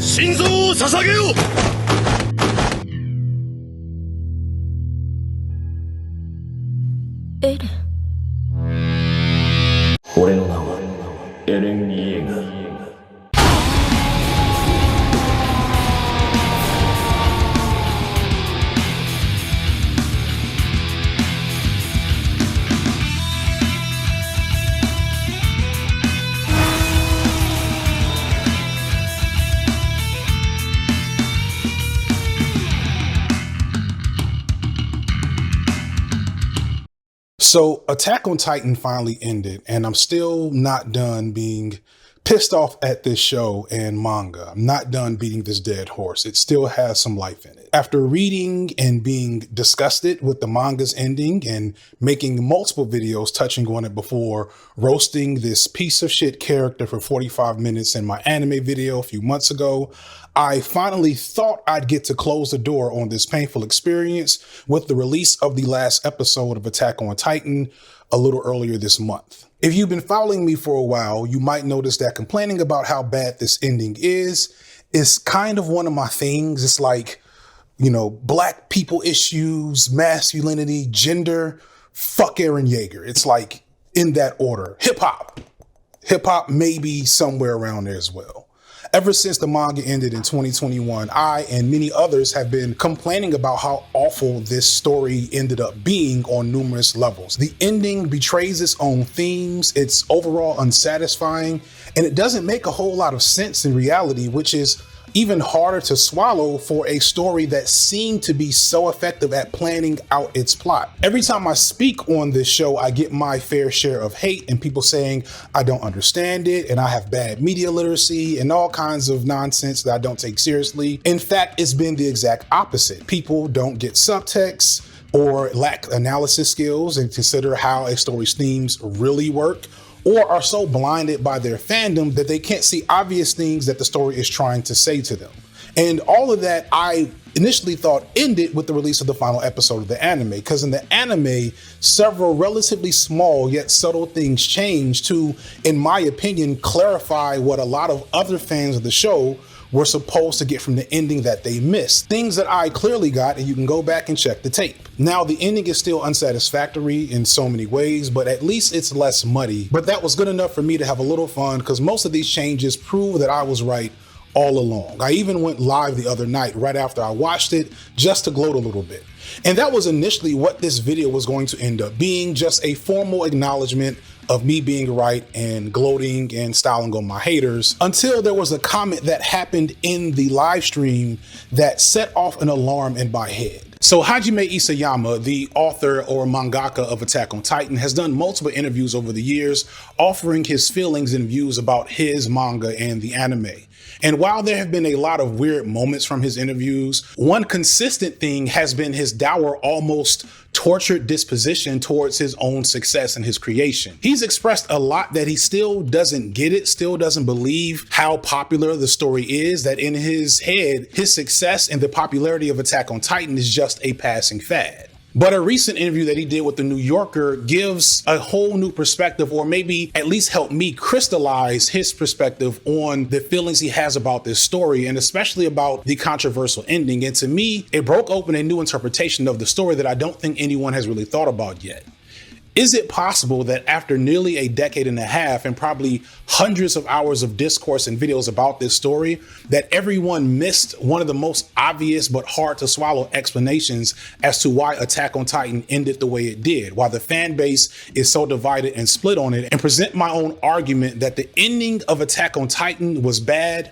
心臓を捧げよう。エレン。俺の名はエレン・イエガー。So Attack on Titan finally ended, and I'm still not done being pissed off at this show and manga. I'm not done beating this dead horse. It still has some life in it. After reading and being disgusted with the manga's ending and making multiple videos touching on it before roasting this piece of shit character for 45 minutes in my anime video a few months ago, I finally thought I'd get to close the door on this painful experience with the release of the last episode of Attack on Titan a little earlier this month. If you've been following me for a while, you might notice that complaining about how bad this ending is kind of one of my things. It's like, you know, black people issues, masculinity, gender, fuck Eren Yeager. It's like in that order. Hip hop maybe somewhere around there as well. Ever since the manga ended in 2021, I and many others have been complaining about how awful this story ended up being on numerous levels. The ending betrays its own themes, it's overall unsatisfying, and it doesn't make a whole lot of sense in reality, which is even harder to swallow for a story that seemed to be so effective at planning out its plot. Every time I speak on this show, I get my fair share of hate and people saying I don't understand it and I have bad media literacy and all kinds of nonsense that I don't take seriously. In fact, it's been the exact opposite. People don't get subtext or lack analysis skills and consider how a story's themes really work, or are so blinded by their fandom that they can't see obvious things that the story is trying to say to them. And all of that I initially thought ended with the release of the final episode of the anime, because in the anime, several relatively small yet subtle things changed to, in my opinion, clarify what a lot of other fans of the show were supposed to get from the ending that they missed. Things that I clearly got, and you can go back and check the tape. Now, the ending is still unsatisfactory in so many ways, but at least it's less muddy. But that was good enough for me to have a little fun, because most of these changes prove that I was right all along. I even went live the other night right after I watched it just to gloat a little bit. And that was initially what this video was going to end up being, just a formal acknowledgement of me being right and gloating and styling on my haters, until there was a comment that happened in the live stream that set off an alarm in my head. So Hajime Isayama, the author or mangaka of Attack on Titan, has done multiple interviews over the years, offering his feelings and views about his manga and the anime. And while there have been a lot of weird moments from his interviews, one consistent thing has been his dour, almost tortured disposition towards his own success and his creation. He's expressed a lot that he still doesn't get it, still doesn't believe how popular the story is, that in his head, his success and the popularity of Attack on Titan is just a passing fad. But a recent interview that he did with the New Yorker gives a whole new perspective, or maybe at least help me crystallize his perspective on the feelings he has about this story, and especially about the controversial ending. And to me, it broke open a new interpretation of the story that I don't think anyone has really thought about yet. Is it possible that after nearly a decade and a half and probably hundreds of hours of discourse and videos about this story, that everyone missed one of the most obvious but hard to swallow explanations as to why Attack on Titan ended the way it did, why the fan base is so divided and split on it, and present my own argument that the ending of Attack on Titan was bad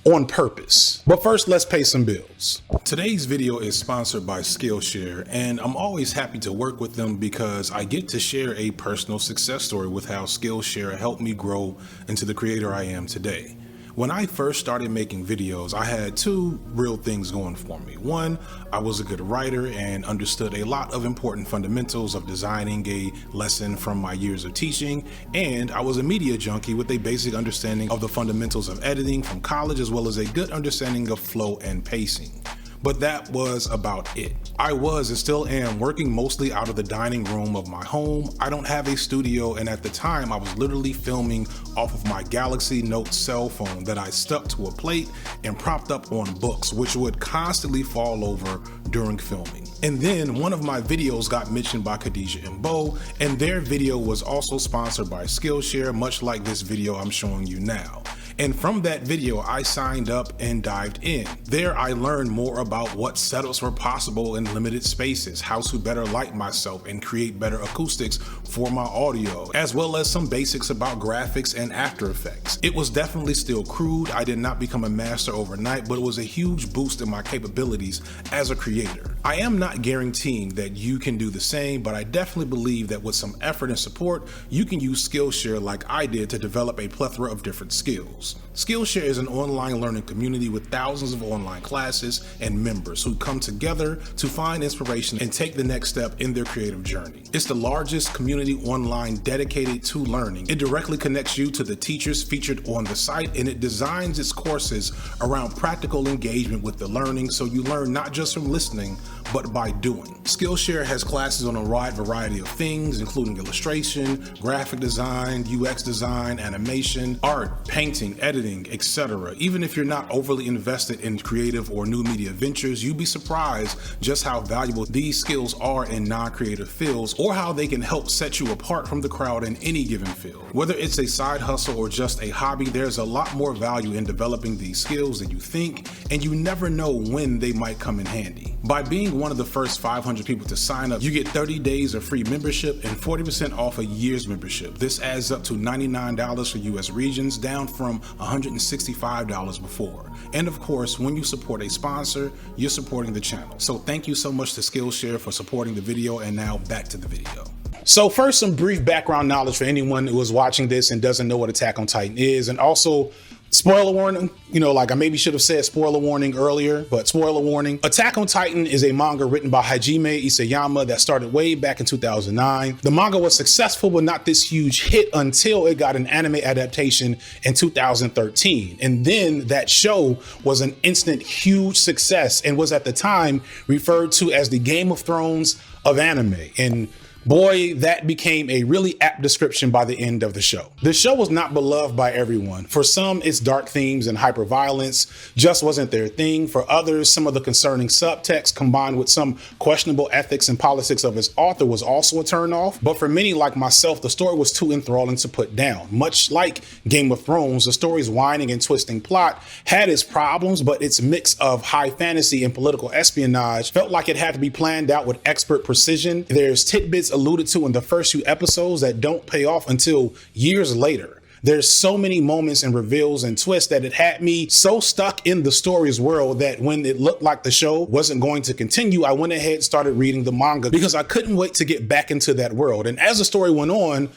on purpose? But first, let's pay some bills. Today's video is sponsored by Skillshare, and I'm always happy to work with them because I get to share a personal success story with how Skillshare helped me grow into the creator I am today. When I first started making videos, I had two real things going for me. One, I was a good writer and understood a lot of important fundamentals of designing a lesson from my years of teaching, and I was a media junkie with a basic understanding of the fundamentals of editing from college, as well as a good understanding of flow and pacing. but that was about it. I was and still am working mostly out of the dining room of my home. I don't have a studio, and at the time I was literally filming off of my Galaxy Note cell phone that I stuck to a plate and propped up on books, which would constantly fall over during filming. And then one of my videos got mentioned by Khadijah and Bo, and their video was also sponsored by Skillshare, much like this video I'm showing you now. And from that video, I signed up and dived in. There, I learned more about what setups were possible in limited spaces, how to better light myself and create better acoustics for my audio, as well as some basics about graphics and After Effects. It was definitely still crude. I did not become a master overnight, but it was a huge boost in my capabilities as a creator. I am not guaranteeing that you can do the same, but I definitely believe that with some effort and support, you can use Skillshare like I did to develop a plethora of different skills. Skillshare is an online learning community with thousands of online classes and members who come together to find inspiration and take the next step in their creative journey. It's the largest community online dedicated to learning. It directly connects you to the teachers featured on the site, and it designs its courses around practical engagement with the learning, so you learn not just from listening, but by doing. Skillshare has classes on a wide variety of things, including illustration, graphic design, UX design, animation, art, painting, editing, etc. Even if you're not overly invested in creative or new media ventures, you'd be surprised just how valuable these skills are in non-creative fields, or how they can help set you apart from the crowd in any given field. Whether it's a side hustle or just a hobby, there's a lot more value in developing these skills than you think, and you never know when they might come in handy. By being one of the first 500 people to sign up, you get 30 days of free membership and 40% off a year's membership. This adds up to $99 for US regions, down from $165 before. And of course, when you support a sponsor, you're supporting the channel. So thank you so much to Skillshare for supporting the video, and now back to the video. So first, some brief background knowledge for anyone who is watching this and doesn't know what Attack on Titan is, and also spoiler warning, like I maybe should have said spoiler warning earlier, but spoiler warning. Attack on Titan is a manga written by Hajime Isayama that started way back in 2009. The manga was successful, but not this huge hit until it got an anime adaptation in 2013. And then that show was an instant huge success and was at the time referred to as the Game of Thrones of anime. And boy, that became a really apt description by the end of the show. The show was not beloved by everyone. For some, its dark themes and hyper-violence just wasn't their thing. For others, some of the concerning subtext combined with some questionable ethics and politics of its author was also a turnoff. But for many like myself, the story was too enthralling to put down. Much like Game of Thrones, the story's winding and twisting plot had its problems, but its mix of high fantasy and political espionage felt like it had to be planned out with expert precision. There's tidbits alluded to in the first few episodes that don't pay off until years later. There's so many moments and reveals and twists that it had me so stuck in the story's world that when it looked like the show wasn't going to continue, I went ahead and started reading the manga because I couldn't wait to get back into that world. And as the story went on,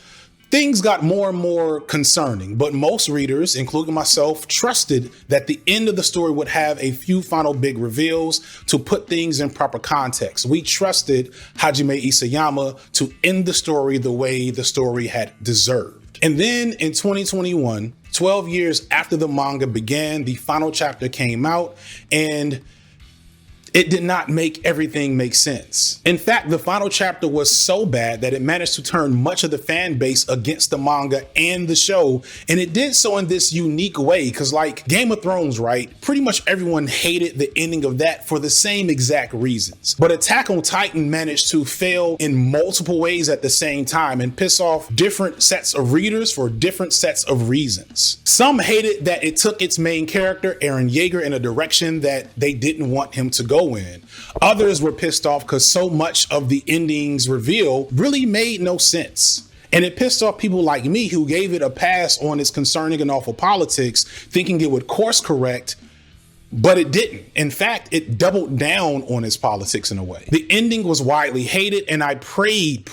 things got more and more concerning, but most readers, including myself, trusted that the end of the story would have a few final big reveals to put things in proper context. We trusted Hajime Isayama to end the story the way the story had deserved. And then in 2021, 12 years after the manga began, the final chapter came out, and it did not make everything make sense. In fact, the final chapter was so bad that it managed to turn much of the fan base against the manga and the show. And it did so in this unique way, because like Game of Thrones, right? Pretty much everyone hated the ending of that for the same exact reasons. But Attack on Titan managed to fail in multiple ways at the same time and piss off different sets of readers for different sets of reasons. Some hated that it took its main character, Eren Yeager, in a direction that they didn't want him to go in. Others were pissed off because so much of the ending's reveal really made no sense. And it pissed off people like me who gave it a pass on its concerning and awful politics, thinking it would course correct, but it didn't. In fact, it doubled down on its politics in a way. The ending was widely hated, and I prayed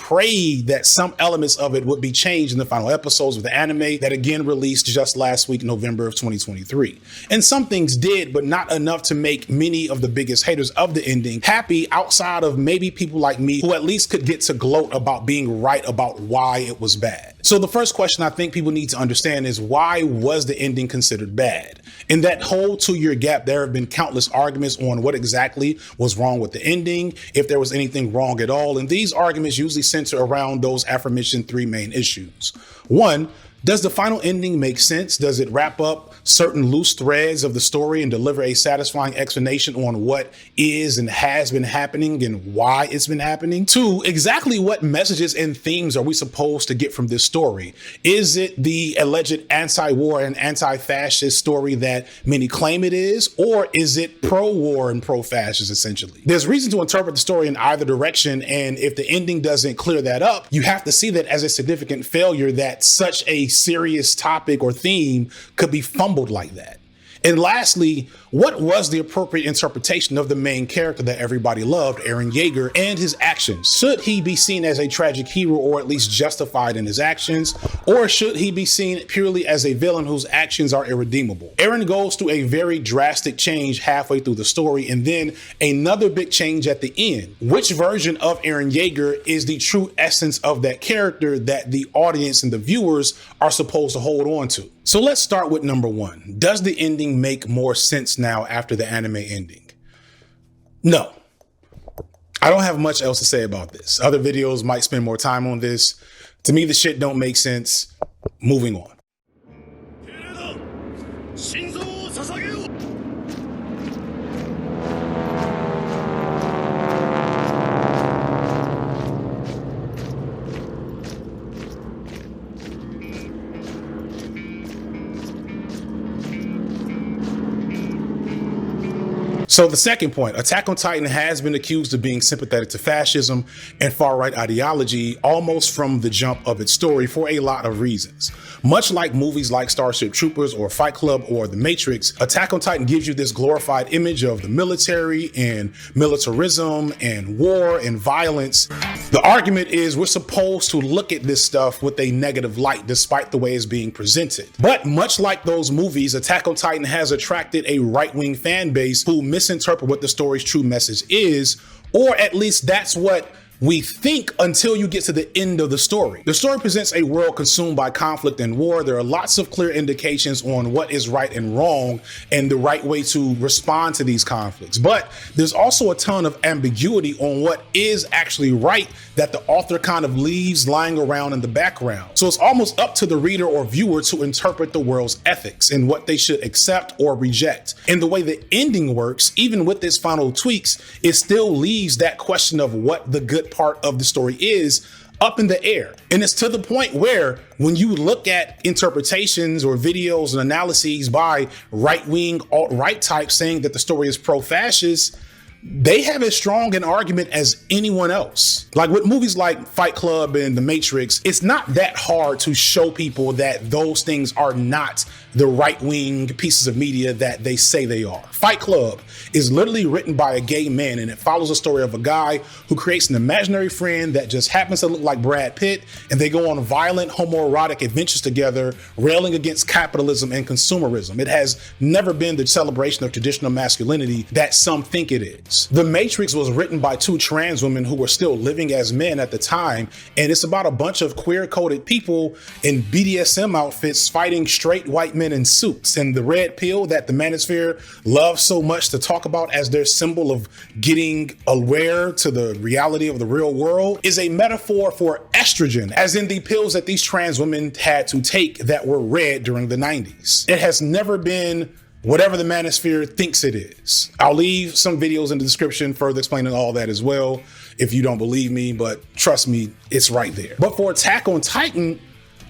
that some elements of it would be changed in the final episodes of the anime that again released just last week, November of 2023. And some things did, but not enough to make many of the biggest haters of the ending happy, outside of maybe people like me who at least could get to gloat about being right about why it was bad. So the first question I think people need to understand is, why was the ending considered bad? In that whole 2-year gap, there have been countless arguments on what exactly was wrong with the ending, if there was anything wrong at all. And these arguments usually center around those aforementioned 3 main issues. 1, does the final ending make sense? Does it wrap up certain loose threads of the story and deliver a satisfying explanation on what is and has been happening and why it's been happening? 2, exactly what messages and themes are we supposed to get from this story? Is it the alleged anti-war and anti-fascist story that many claim it is, or is it pro-war and pro-fascist essentially? There's reason to interpret the story in either direction, and if the ending doesn't clear that up, you have to see that as a significant failure that such a serious topic or theme could be fumbled like that. And lastly, what was the appropriate interpretation of the main character that everybody loved, Eren Yeager, and his actions? Should he be seen as a tragic hero, or at least justified in his actions? Or should he be seen purely as a villain whose actions are irredeemable? Eren goes through a very drastic change halfway through the story, and then another big change at the end. Which version of Eren Yeager is the true essence of that character that the audience and the viewers are supposed to hold on to? So let's start with number 1. Does the ending make more sense now after the anime ending? No. I don't have much else to say about this. Other videos might spend more time on this. To me, the shit don't make sense. Moving on. So the second point, Attack on Titan has been accused of being sympathetic to fascism and far-right ideology almost from the jump of its story for a lot of reasons. Much like movies like Starship Troopers or Fight Club or The Matrix, Attack on Titan gives you this glorified image of the military and militarism and war and violence. The argument is we're supposed to look at this stuff with a negative light despite the way it's being presented. But much like those movies, Attack on Titan has attracted a right-wing fan base who misinterpret what the story's true message is, or at least that's what we think until you get to the end of the story. The story presents a world consumed by conflict and war. There are lots of clear indications on what is right and wrong and the right way to respond to these conflicts. But there's also a ton of ambiguity on what is actually right that the author kind of leaves lying around in the background. So it's almost up to the reader or viewer to interpret the world's ethics and what they should accept or reject. And the way the ending works, even with its final tweaks, it still leaves that question of what the good part of the story is up in the air. And it's to the point where when you look at interpretations or videos and analyses by right-wing, alt-right types saying that the story is pro-fascist, they have as strong an argument as anyone else. Like with movies like Fight Club and The Matrix, it's not that hard to show people that those things are not the right-wing pieces of media that they say they are. Fight Club is literally written by a gay man, and it follows the story of a guy who creates an imaginary friend that just happens to look like Brad Pitt, and they go on violent homoerotic adventures together, railing against capitalism and consumerism. It has never been the celebration of traditional masculinity that some think it is. The Matrix was written by 2 trans women who were still living as men at the time, and it's about a bunch of queer-coded people in BDSM outfits fighting straight white men in suits. And the red pill that the manosphere loves so much to talk about as their symbol of getting aware to the reality of the real world is a metaphor for estrogen, as in the pills that these trans women had to take that were red during the 90s. It has never been whatever the manosphere thinks it is. I'll leave some videos in the description further explaining all that as well if you don't believe me, but trust me, it's right there. But for Attack on Titan,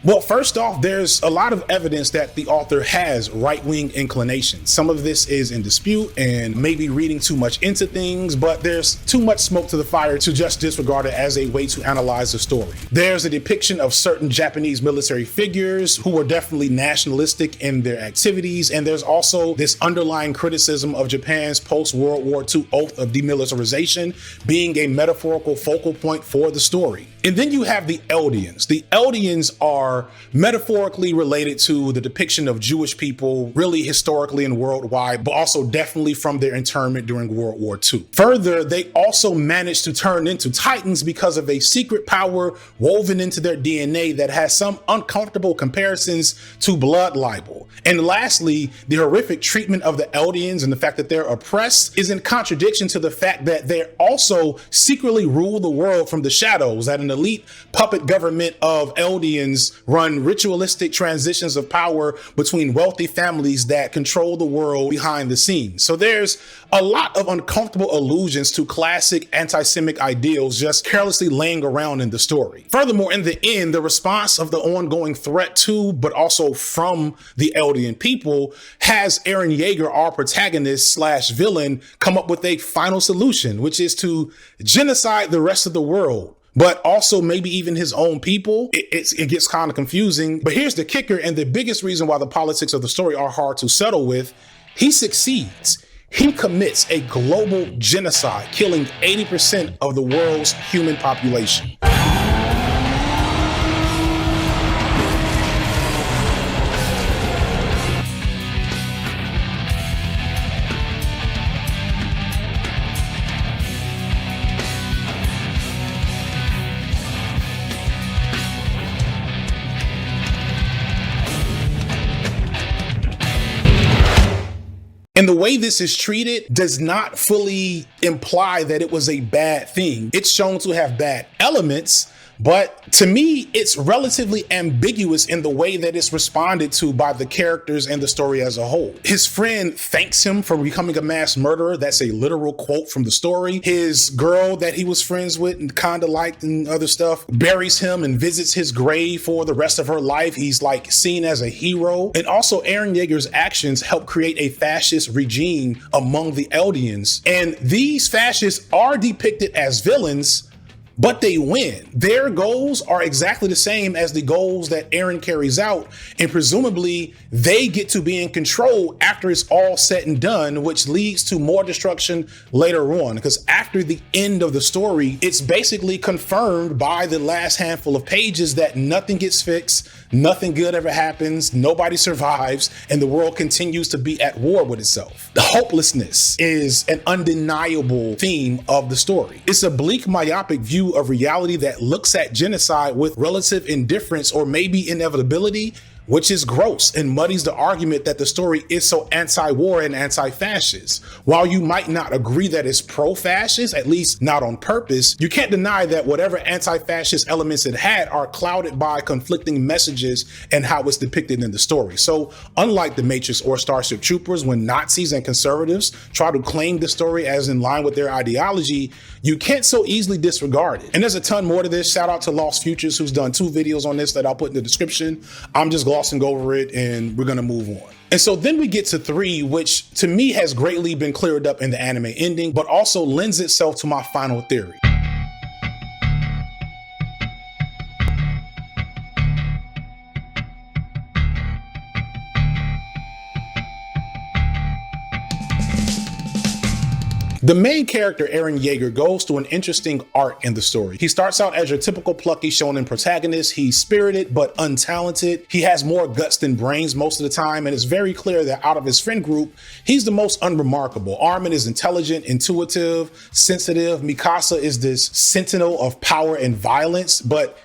well, first off, there's a lot of evidence that the author has right-wing inclinations. Some of this is in dispute and maybe reading too much into things, but there's too much smoke to the fire to just disregard it as a way to analyze the story. There's a depiction of certain Japanese military figures who were definitely nationalistic in their activities, and there's also this underlying criticism of Japan's post-World War II oath of demilitarization being a metaphorical focal point for the story. And then you have the Eldians. The Eldians are are metaphorically related to the depiction of Jewish people, really historically and worldwide, but also definitely from their internment during World War II. Further, they also managed to turn into Titans because of a secret power woven into their DNA that has some uncomfortable comparisons to blood libel. And lastly, the horrific treatment of the Eldians and the fact that they're oppressed is in contradiction to the fact that they also secretly rule the world from the shadows, that an elite puppet government of Eldians run ritualistic transitions of power between wealthy families that control the world behind the scenes. So there's a lot of uncomfortable allusions to classic anti-Semitic ideals just carelessly laying around in the story. Furthermore, in the end, the response of the ongoing threat to, but also from the Eldian people has Eren Yeager, our protagonist slash villain, come up with a final solution, which is to genocide the rest of the world, but also maybe even his own people. It gets kind of confusing. But here's the kicker, and the biggest reason why the politics of the story are hard to settle with. He succeeds. He commits a global genocide, killing 80% of the world's human population. And the way this is treated does not fully imply that it was a bad thing. It's shown to have bad elements, but to me, it's relatively ambiguous in the way that it's responded to by the characters and the story as a whole. His friend thanks him for becoming a mass murderer. That's a literal quote from the story. His girl that he was friends with and kind of liked and other stuff buries him and visits his grave for the rest of her life. He's like seen as a hero. And also Eren Yeager's actions help create a fascist regime among the Eldians. And these fascists are depicted as villains, but they win. Their goals are exactly the same as the goals that Eren carries out, and presumably they get to be in control after it's all said and done, which leads to more destruction later on. Because after the end of the story, it's basically confirmed by the last handful of pages that nothing gets fixed, nothing good ever happens, nobody survives, and the world continues to be at war with itself. The hopelessness is an undeniable theme of the story. It's a bleak, myopic view of reality that looks at genocide with relative indifference or maybe inevitability, which is gross and muddies the argument that the story is so anti-war and anti-fascist. While you might not agree that it's pro-fascist, at least not on purpose, you can't deny that whatever anti-fascist elements it had are clouded by conflicting messages and how it's depicted in the story. So unlike The Matrix or Starship Troopers, when Nazis and conservatives try to claim the story as in line with their ideology, you can't so easily disregard it. And there's a ton more to this. Shout out to Lost Futures, who's done 2 videos on this that I'll put in the description. I'm just glossing over it and we're gonna move on. And so then we get to 3, which to me has greatly been cleared up in the anime ending, but also lends itself to my final theory. The main character, Eren Yeager, goes through an interesting arc in the story. He starts out as your typical plucky shonen protagonist. He's spirited but untalented. He has more guts than brains most of the time, and it's very clear that out of his friend group, he's the most unremarkable. Armin is intelligent, intuitive, sensitive. Mikasa is this sentinel of power and violence, but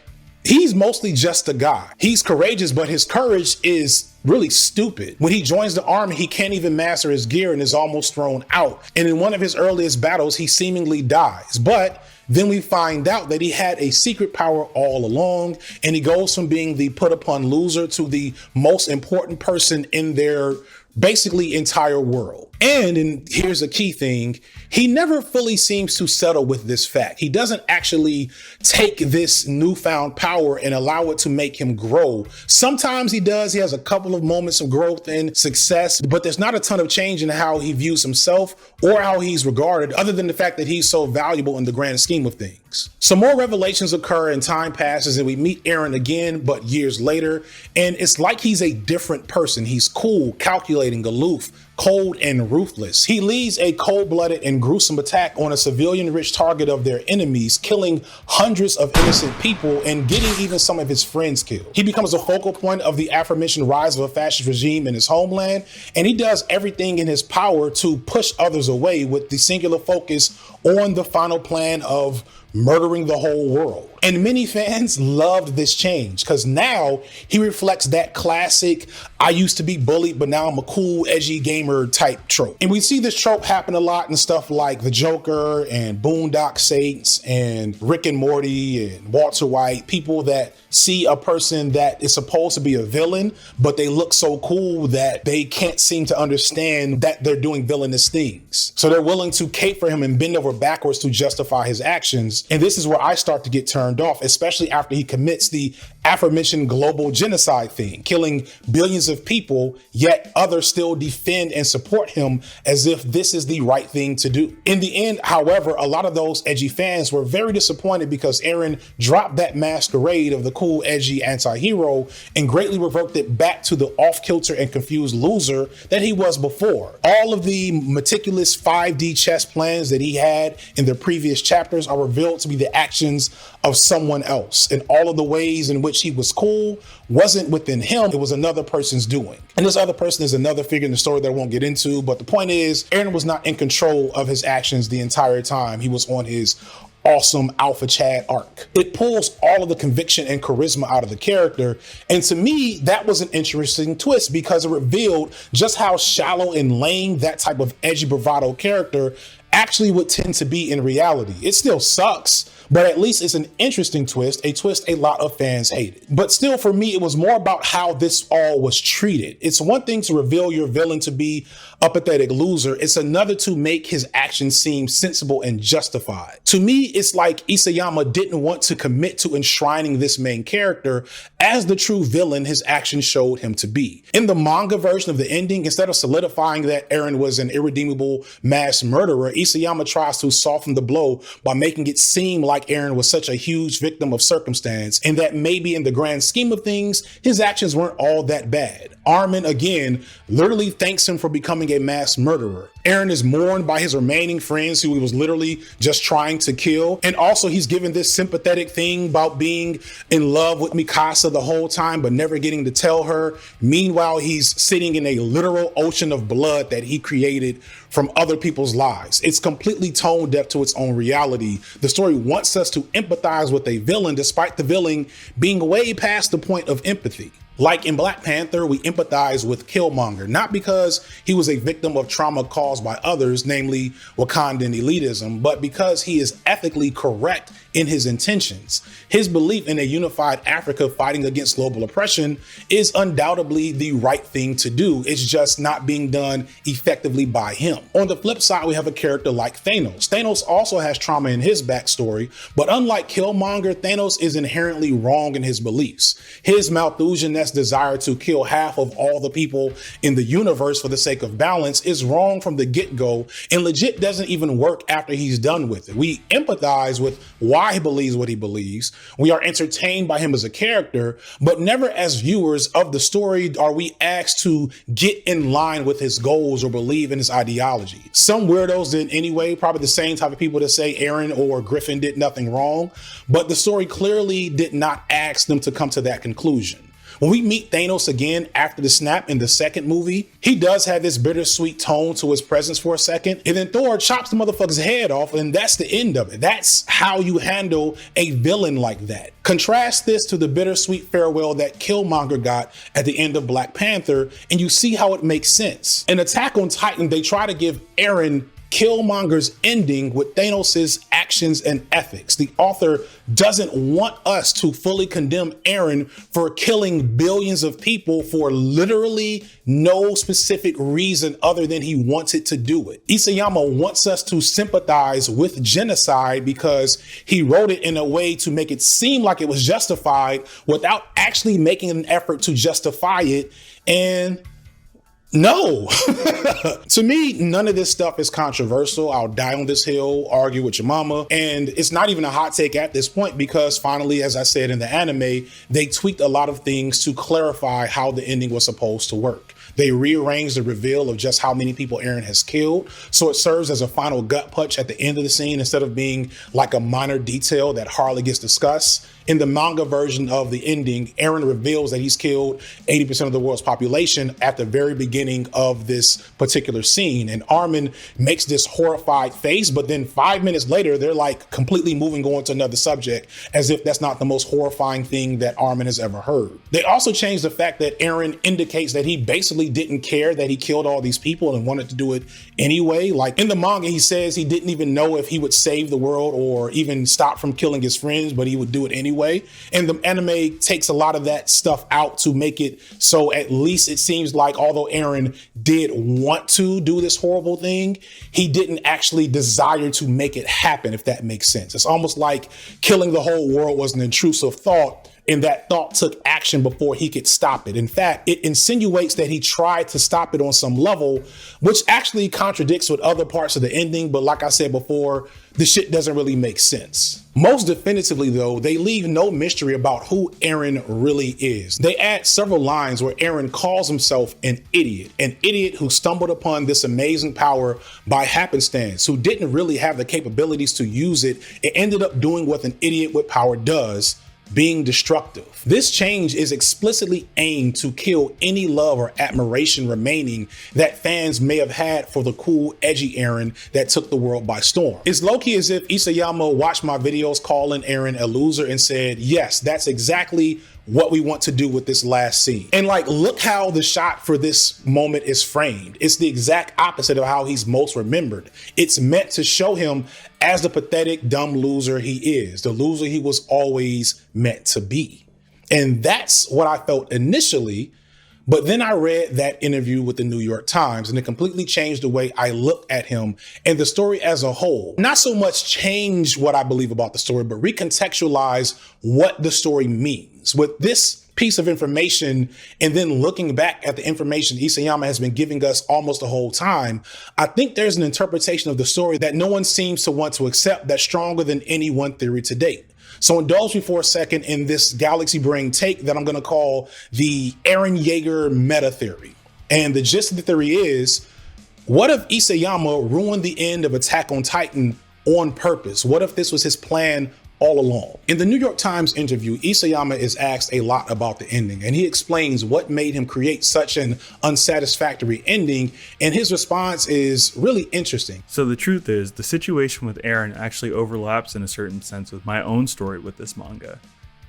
he's mostly just a guy. He's courageous, but his courage is really stupid. When he joins the army, he can't even master his gear and is almost thrown out. And in one of his earliest battles, he seemingly dies. But then we find out that he had a secret power all along, and he goes from being the put upon loser to the most important person in their basically entire world. And here's a key thing, he never fully seems to settle with this fact. He doesn't actually take this newfound power and allow it to make him grow. Sometimes he does. He has a couple of moments of growth and success, but there's not a ton of change in how he views himself or how he's regarded, other than the fact that he's so valuable in the grand scheme of things. Some more revelations occur and time passes and we meet Eren again, but years later, and it's like he's a different person. He's cool, calculating, aloof, cold and ruthless. He leads a cold-blooded and gruesome attack on a civilian-rich target of their enemies, killing hundreds of innocent people and getting even some of his friends killed. He becomes a focal point of the aforementioned rise of a fascist regime in his homeland, and he does everything in his power to push others away with the singular focus on the final plan of murdering the whole world. And many fans loved this change because now he reflects that classic, I used to be bullied, but now I'm a cool, edgy gamer type trope. And we see this trope happen a lot in stuff like The Joker and Boondock Saints and Rick and Morty and Walter White, people that see a person that is supposed to be a villain, but they look so cool that they can't seem to understand that they're doing villainous things. So they're willing to cape for him and bend over backwards to justify his actions. And this is where I start to get turned off, especially after he commits the aforementioned global genocide thing, killing billions of people, yet others still defend and support him as if this is the right thing to do. In the end, however, a lot of those edgy fans were very disappointed because Eren dropped that masquerade of the cool, edgy anti-hero and greatly reverted it back to the off-kilter and confused loser that he was before. All of the meticulous 5D chess plans that he had in the previous chapters are revealed to be the actions of someone else, and all of the ways in which he was cool wasn't within him, it was another person's doing. And this other person is another figure in the story that I won't get into, but the point is, Eren was not in control of his actions the entire time. He was on his awesome Alpha Chad arc. It pulls all of the conviction and charisma out of the character, and to me, that was an interesting twist because it revealed just how shallow and lame that type of edgy bravado character actually would tend to be in reality. It still sucks, but at least it's an interesting twist, a twist a lot of fans hated. But still, for me, it was more about how this all was treated. It's one thing to reveal your villain to be a pathetic loser. It's another to make his actions seem sensible and justified. To me, it's like Isayama didn't want to commit to enshrining this main character as the true villain his actions showed him to be. In the manga version of the ending, instead of solidifying that Eren was an irredeemable mass murderer, Isayama tries to soften the blow by making it seem like Eren was such a huge victim of circumstance and that maybe in the grand scheme of things, his actions weren't all that bad. Armin, again, literally thanks him for becoming a mass murderer. Eren is mourned by his remaining friends who he was literally just trying to kill. And also he's given this sympathetic thing about being in love with Mikasa the whole time, but never getting to tell her. Meanwhile, he's sitting in a literal ocean of blood that he created from other people's lives. It's completely tone deaf to its own reality. The story wants us to empathize with a villain despite the villain being way past the point of empathy. Like in Black Panther, we empathize with Killmonger, not because he was a victim of trauma caused by others, namely Wakandan elitism, but because he is ethically correct in his intentions. His belief in a unified Africa fighting against global oppression is undoubtedly the right thing to do. It's just not being done effectively by him. On the flip side, we have a character like Thanos. Thanos also has trauma in his backstory, but unlike Killmonger, Thanos is inherently wrong in his beliefs. His Malthusian-esque desire to kill half of all the people in the universe for the sake of balance is wrong from the get-go and legit doesn't even work after he's done with it. We empathize with why he believes what he believes. We are entertained by him as a character, but never as viewers of the story are we asked to get in line with his goals or believe in his ideology. Some weirdos did anyway, probably the same type of people that say Eren or Griffin did nothing wrong, but the story clearly did not ask them to come to that conclusion. When we meet Thanos again after the snap in the second movie, he does have this bittersweet tone to his presence for a second, and then Thor chops the motherfucker's head off, and that's the end of it. That's how you handle a villain like that. Contrast this to the bittersweet farewell that Killmonger got at the end of Black Panther, and you see how it makes sense. In Attack on Titan, they try to give Eren Killmonger's ending with Thanos' actions and ethics. The author doesn't want us to fully condemn Eren for killing billions of people for literally no specific reason other than he wanted to do it. Isayama wants us to sympathize with genocide because he wrote it in a way to make it seem like it was justified without actually making an effort to justify it. And no, to me, none of this stuff is controversial. I'll die on this hill, argue with your mama. And it's not even a hot take at this point because finally, as I said in the anime, they tweaked a lot of things to clarify how the ending was supposed to work. They rearranged the reveal of just how many people Eren has killed, so it serves as a final gut punch at the end of the scene instead of being like a minor detail that hardly gets discussed. In the manga version of the ending, Eren reveals that he's killed 80% of the world's population at the very beginning of this particular scene. And Armin makes this horrified face, but then 5 minutes later, they're like completely moving on to another subject as if that's not the most horrifying thing that Armin has ever heard. They also changed the fact that Eren indicates that he basically didn't care that he killed all these people and wanted to do it anyway. Like in the manga, he says he didn't even know if he would save the world or even stop from killing his friends, but he would do it anyway. And the anime takes a lot of that stuff out to make it so at least it seems like although Eren did want to do this horrible thing, he didn't actually desire to make it happen, if that makes sense. It's almost like killing the whole world was an intrusive thought, and that thought took action before he could stop it. In fact, it insinuates that he tried to stop it on some level, which actually contradicts with other parts of the ending. But like I said before, the shit doesn't really make sense. Most definitively, though, they leave no mystery about who Eren really is. They add several lines where Eren calls himself an idiot who stumbled upon this amazing power by happenstance, who didn't really have the capabilities to use it and ended up doing what an idiot with power does, being destructive. This change is explicitly aimed to kill any love or admiration remaining that fans may have had for the cool, edgy Eren that took the world by storm. It's low-key as if Isayama watched my videos calling Eren a loser and said, yes, that's exactly what we want to do with this last scene. And like, look how the shot for this moment is framed. It's the exact opposite of how he's most remembered. It's meant to show him as the pathetic, dumb loser he is, the loser he was always meant to be. And that's what I felt initially. But then I read that interview with the New York Times, and it completely changed the way I looked at him and the story as a whole. Not so much change what I believe about the story, but recontextualize what the story means. With this piece of information, and then looking back at the information Isayama has been giving us almost the whole time, I think there's an interpretation of the story that no one seems to want to accept that's stronger than any one theory to date. So indulge me for a second in this galaxy brain take that I'm going to call the Eren Yeager meta theory. And the gist of the theory is, what if Isayama ruined the end of Attack on Titan on purpose? What if this was his plan all along? In the New York Times interview, Isayama is asked a lot about the ending, and he explains what made him create such an unsatisfactory ending, and his response is really interesting. So the truth is, the situation with Eren actually overlaps in a certain sense with my own story with this manga.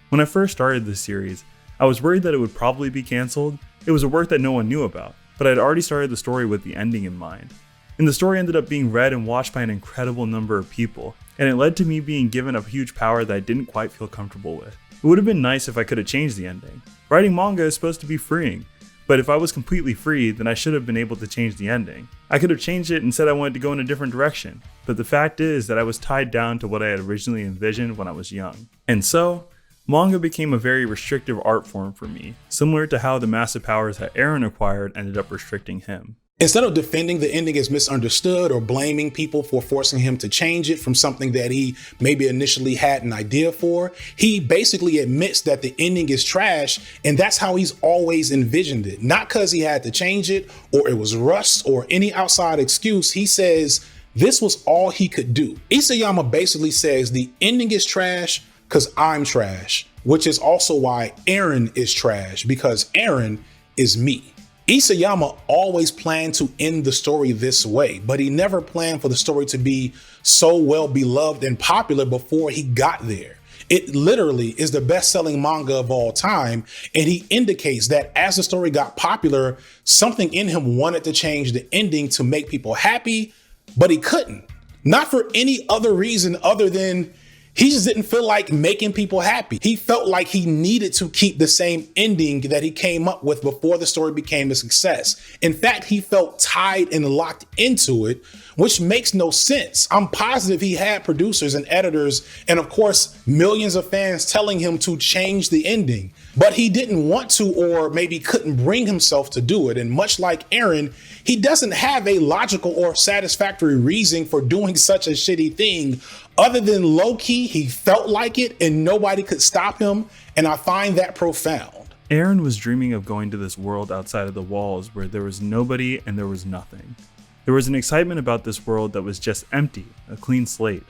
When I first started this series, I was worried that it would probably be cancelled. It was a work that no one knew about, but I'd already started the story with the ending in mind. And the story ended up being read and watched by an incredible number of people, and it led to me being given a huge power that I didn't quite feel comfortable with. It would have been nice if I could have changed the ending. Writing manga is supposed to be freeing, but if I was completely free, then I should have been able to change the ending. I could have changed it and said I wanted to go in a different direction, but the fact is that I was tied down to what I had originally envisioned when I was young. And so, manga became a very restrictive art form for me, similar to how the massive powers that Eren acquired ended up restricting him. Instead of defending the ending as misunderstood or blaming people for forcing him to change it from something that he maybe initially had an idea for, he basically admits that the ending is trash, and that's how he's always envisioned it. Not because he had to change it or it was rushed or any outside excuse. He says this was all he could do. Isayama basically says the ending is trash because I'm trash, which is also why Eren is trash, because Eren is me. Isayama always planned to end the story this way, but he never planned for the story to be so well beloved and popular before he got there. It literally is the best-selling manga of all time, and he indicates that as the story got popular, something in him wanted to change the ending to make people happy, but he couldn't. Not for any other reason other than he just didn't feel like making people happy. He felt like he needed to keep the same ending that he came up with before the story became a success. In fact, he felt tied and locked into it, which makes no sense. I'm positive he had producers and editors and, of course, millions of fans telling him to change the ending, but he didn't want to, or maybe couldn't bring himself to do it. And much like Eren, he doesn't have a logical or satisfactory reason for doing such a shitty thing other than low-key, he felt like it and nobody could stop him. And I find that profound. Eren was dreaming of going to this world outside of the walls where there was nobody and there was nothing. There was an excitement about this world that was just empty, a clean slate.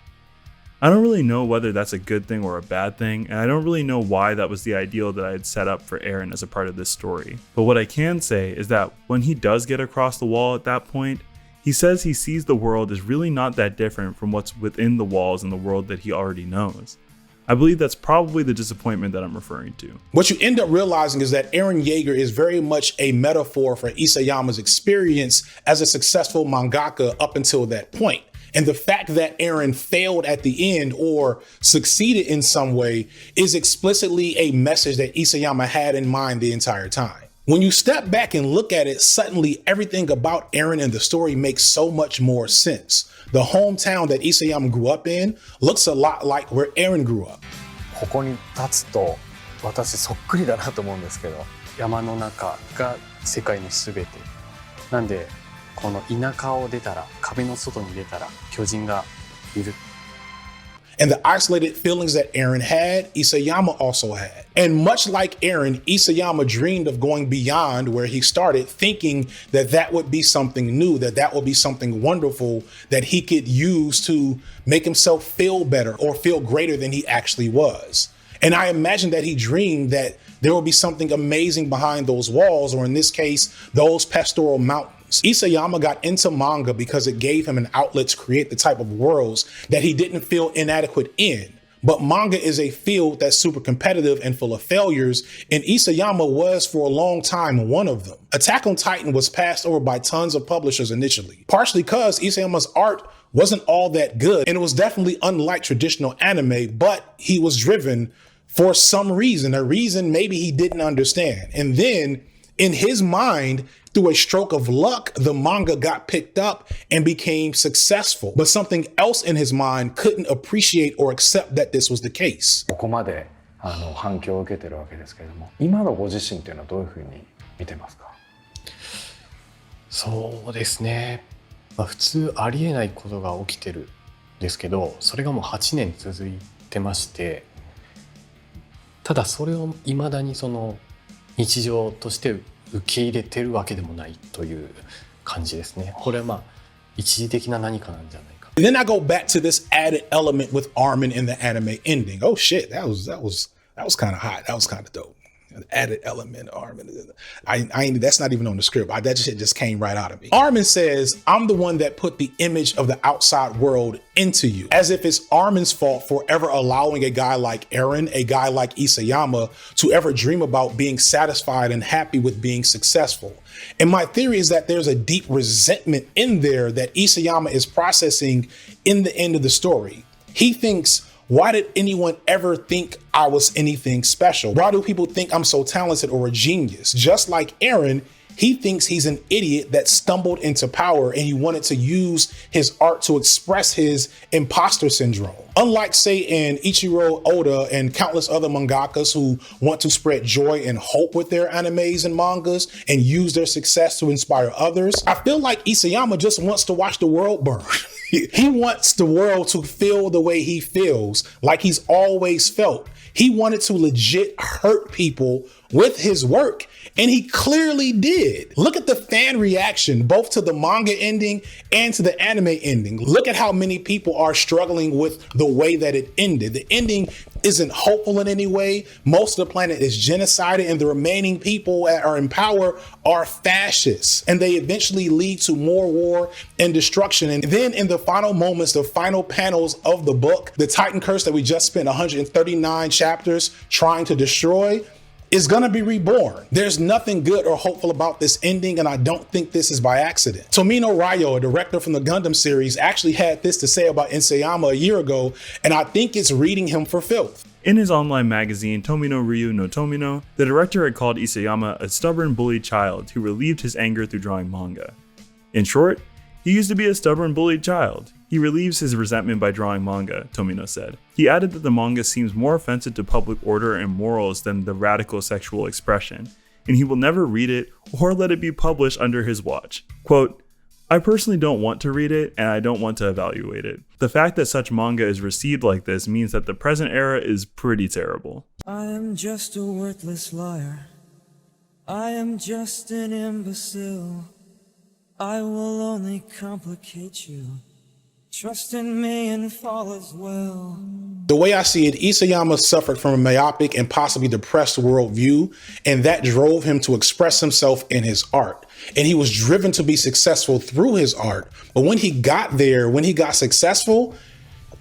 I don't really know whether that's a good thing or a bad thing, and I don't really know why that was the ideal that I had set up for Eren as a part of this story. But what I can say is that when he does get across the wall at that point, he says he sees the world as really not that different from what's within the walls in the world that he already knows. I believe that's probably the disappointment that I'm referring to. What you end up realizing is that Eren Yeager is very much a metaphor for Isayama's experience as a successful mangaka up until that point. And the fact that Eren failed at the end or succeeded in some way is explicitly a message that Isayama had in mind the entire time. When you step back and look at it, suddenly everything about Eren and the story makes so much more sense. The hometown that Isayama grew up in looks a lot like where Eren grew up. ここに立つと私そっくりだなと思うんですけど、山の中が世界のすべてなんで、この田舎を出たら、壁の外に出たら巨人がいる。And the isolated feelings that Eren had, Isayama also had. And much like Eren, Isayama dreamed of going beyond where he started, thinking that that would be something new, that would be something wonderful that he could use to make himself feel better or feel greater than he actually was. And I imagine that he dreamed that there would be something amazing behind those walls, or in this case, those pastoral mountains. Isayama got into manga because it gave him an outlet to create the type of worlds that he didn't feel inadequate in. But manga is a field that's super competitive and full of failures, and Isayama was for a long time one of them. Attack on Titan was passed over by tons of publishers initially, partially because Isayama's art wasn't all that good, and it was definitely unlike traditional anime, but he was driven for some reason, a reason maybe he didn't understand. And then in his mind, through a stroke of luck, the manga got picked up and became successful. But something else in his mind couldn't appreciate or accept that this was the case. ここまで反響を受けてるわけですけれども、今のご自身というのはどういうふうに見てますか？そうですね。普通ありえないことが起きてるんですけど、それがもう8年続いてまして、ただそれを未だにその日常として受け入れてるわけでもないという感じですね。これは一時的な何かなんじゃないか。And then I go back to this added element with Armin in the anime ending. Oh shit, that was kind of hot. That was kind of dope. Added element of Armin. That's not even on the script. That shit just came right out of me. Armin says, "I'm the one that put the image of the outside world into you," as if it's Armin's fault for ever allowing a guy like Eren, a guy like Isayama, to ever dream about being satisfied and happy with being successful. And my theory is that there's a deep resentment in there that Isayama is processing in the end of the story. He thinks, why did anyone ever think I was anything special? Why do people think I'm so talented or a genius? Just like Eren, he thinks he's an idiot that stumbled into power and he wanted to use his art to express his imposter syndrome. Unlike, say, in Ichiro Oda and countless other mangakas who want to spread joy and hope with their animes and mangas and use their success to inspire others, I feel like Isayama just wants to watch the world burn. He wants the world to feel the way he feels, like he's always felt. He wanted to legit hurt people with his work, and he clearly did. Look at the fan reaction, both to the manga ending and to the anime ending. Look at how many people are struggling with the way that it ended. The ending isn't hopeful in any way. Most of the planet is genocided, and the remaining people that are in power are fascists, and they eventually lead to more war and destruction. And then in the final moments, the final panels of the book, the Titan curse that we just spent 139 chapters trying to destroy is gonna be reborn. There's nothing good or hopeful about this ending, and I don't think this is by accident. Tomino Ryo, a director from the Gundam series, actually had this to say about Isayama a year ago, and I think it's reading him for filth. In his online magazine, Tomino Ryu no Tomino, the director had called Isayama a stubborn bullied child who relieved his anger through drawing manga. In short, he used to be a stubborn bullied child. He relieves his resentment by drawing manga, Tomino said. He added that the manga seems more offensive to public order and morals than the radical sexual expression, and he will never read it or let it be published under his watch. Quote, "I personally don't want to read it, and I don't want to evaluate it. The fact that such manga is received like this means that the present era is pretty terrible." I am just a worthless liar, I am just an imbecile. I will only complicate you. Trust in me and fall as well. The way I see it, Isayama suffered from a myopic and possibly depressed worldview, and that drove him to express himself in his art. And he was driven to be successful through his art. But when he got there, when he got successful,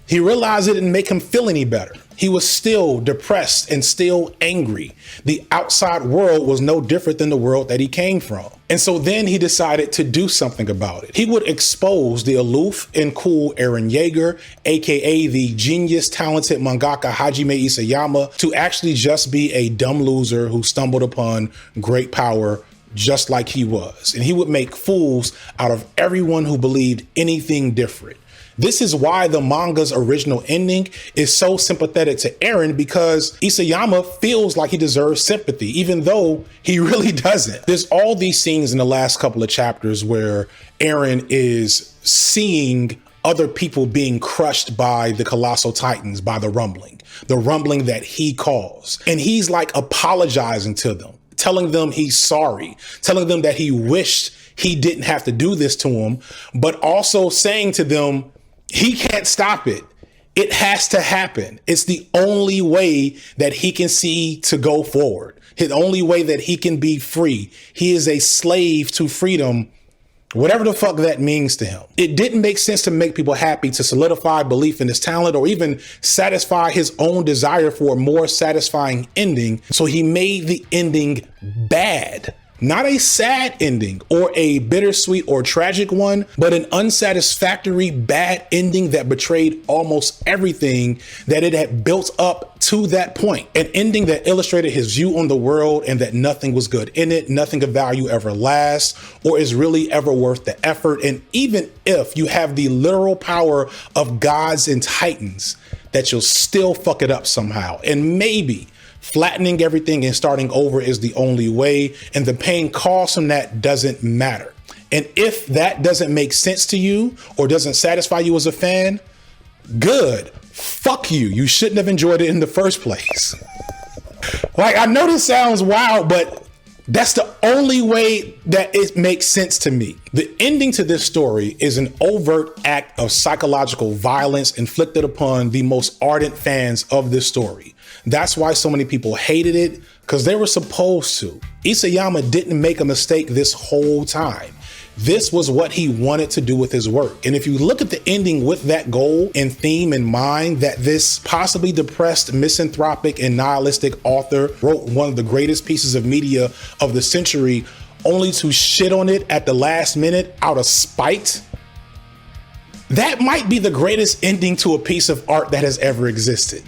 he realized it didn't make him feel any better. He was still depressed and still angry. The outside world was no different than the world that he came from. And so then he decided to do something about it. He would expose the aloof and cool Eren Yeager, aka the genius, talented mangaka Hajime Isayama, to actually just be a dumb loser who stumbled upon great power just like he was. And he would make fools out of everyone who believed anything different. This is why the manga's original ending is so sympathetic to Eren, because Isayama feels like he deserves sympathy, even though he really doesn't. There's all these scenes in the last couple of chapters where Eren is seeing other people being crushed by the colossal titans, by the rumbling that he caused. And he's like apologizing to them, telling them he's sorry, telling them that he wished he didn't have to do this to him, but also saying to them, he can't stop it. It has to happen. It's the only way that he can see to go forward. The only way that he can be free. He is a slave to freedom, whatever the fuck that means to him. It didn't make sense to make people happy, to solidify belief in his talent, or even satisfy his own desire for a more satisfying ending. So he made the ending bad. Not a sad ending or a bittersweet or tragic one, but an unsatisfactory, bad ending that betrayed almost everything that it had built up to that point. An ending that illustrated his view on the world and that nothing was good in it, nothing of value ever lasts or is really ever worth the effort. And even if you have the literal power of gods and titans, that you'll still fuck it up somehow. And maybe flattening everything and starting over is the only way, and the pain caused from that doesn't matter. And if that doesn't make sense to you or doesn't satisfy you as a fan, good. Fuck you. You shouldn't have enjoyed it in the first place. Like, I know this sounds wild, but that's the only way that it makes sense to me. The ending to this story is an overt act of psychological violence inflicted upon the most ardent fans of this story. That's why so many people hated it, because they were supposed to. Isayama didn't make a mistake this whole time. This was what he wanted to do with his work. And if you look at the ending with that goal and theme in mind, that this possibly depressed, misanthropic, and nihilistic author wrote one of the greatest pieces of media of the century only to shit on it at the last minute out of spite, that might be the greatest ending to a piece of art that has ever existed.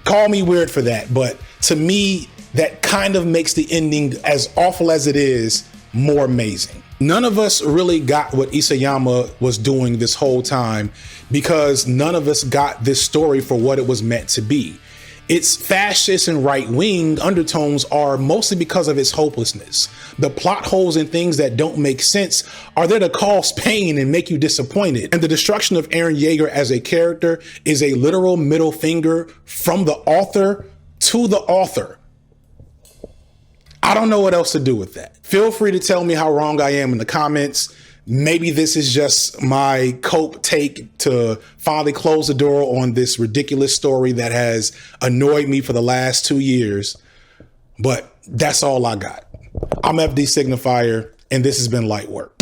Call me weird for that, but to me, that kind of makes the ending, as awful as it is, more amazing. None of us really got what Isayama was doing this whole time, because none of us got this story for what it was meant to be. Its fascist and right-wing undertones are mostly because of its hopelessness. The plot holes and things that don't make sense are there to cause pain and make you disappointed. And the destruction of Eren Yeager as a character is a literal middle finger from the author to the author. I don't know what else to do with that. Feel free to tell me how wrong I am in the comments. Maybe this is just my cope take to finally close the door on this ridiculous story that has annoyed me for the last 2 years. But that's all I got. I'm FD Signifier, and this has been Light Work.